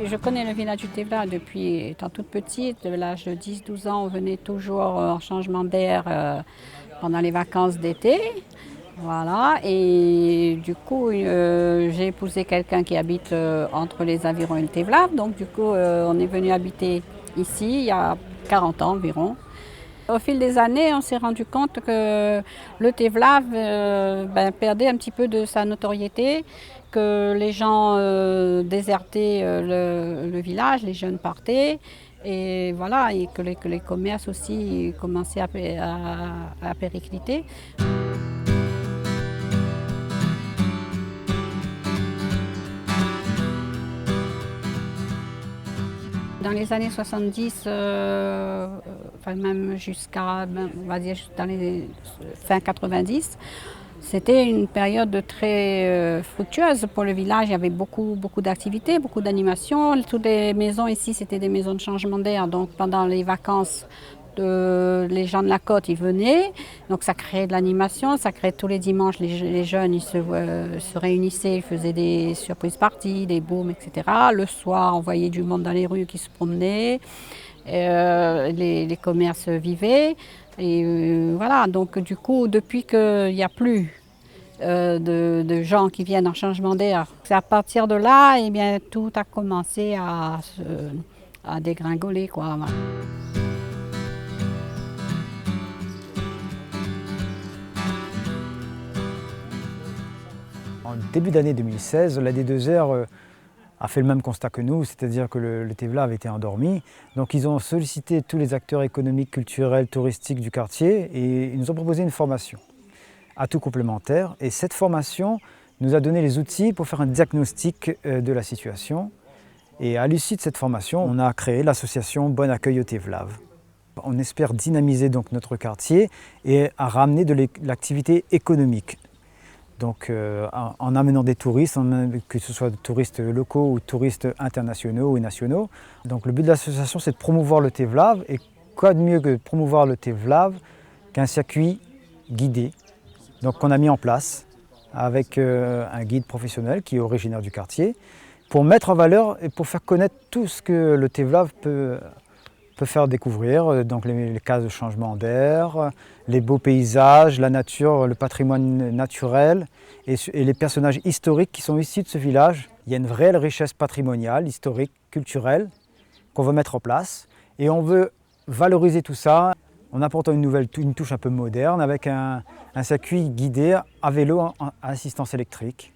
Je connais le village du Tevla depuis étant toute petite. De l'âge de 10-12 ans, on venait toujours en changement d'air pendant les vacances d'été. Voilà, et du coup, j'ai épousé quelqu'un qui habite entre les Avirons et le Tevla. Donc, du coup, on est venu habiter ici il y a 40 ans environ. Au fil des années, on s'est rendu compte que le Tevlav perdait un petit peu de sa notoriété, que les gens désertaient le village, les jeunes partaient, et voilà, et que les commerces aussi commençaient à péricliter. Dans les années 70, enfin même jusqu'à, on va dire dans les fin 90, c'était une période très fructueuse pour le village. Il y avait beaucoup d'activités, beaucoup d'animations. Toutes les maisons ici, c'était des maisons de changement d'air. Donc pendant les vacances, les gens de la côte, ils venaient. Donc ça créait de l'animation, ça créait tous les dimanches, les jeunes, ils se réunissaient, ils faisaient des surprises parties, des booms, etc. Le soir, on voyait du monde dans les rues qui se promenait. Les commerces vivaient. Et voilà, donc du coup, depuis qu'il n'y a plus de gens qui viennent en changement d'air, c'est à partir de là, eh bien, tout a commencé à dégringoler, quoi. En début d'année 2016, la D2R a fait le même constat que nous, c'est-à-dire que le Tevla avait été endormi. Donc ils ont sollicité tous les acteurs économiques, culturels, touristiques du quartier et ils nous ont proposé une formation, atout complémentaire. Et cette formation nous a donné les outils pour faire un diagnostic de la situation. Et à l'issue de cette formation, on a créé l'association Bon Accueil au Tevlav. On espère dynamiser donc notre quartier et à ramener de l'activité économique. Donc en amenant des touristes, que ce soit des touristes locaux ou touristes internationaux ou nationaux. Donc le but de l'association, c'est de promouvoir le Tevlav. Et quoi de mieux que de promouvoir le Tevlav qu'un circuit guidé, donc qu'on a mis en place avec un guide professionnel qui est originaire du quartier, pour mettre en valeur et pour faire connaître tout ce que le Tevlav peut faire découvrir, donc les cas de changement d'air, les beaux paysages, la nature, le patrimoine naturel et les personnages historiques qui sont issus de ce village. Il y a une réelle richesse patrimoniale, historique, culturelle qu'on veut mettre en place et on veut valoriser tout ça en apportant une touche un peu moderne avec un circuit guidé à vélo à assistance électrique.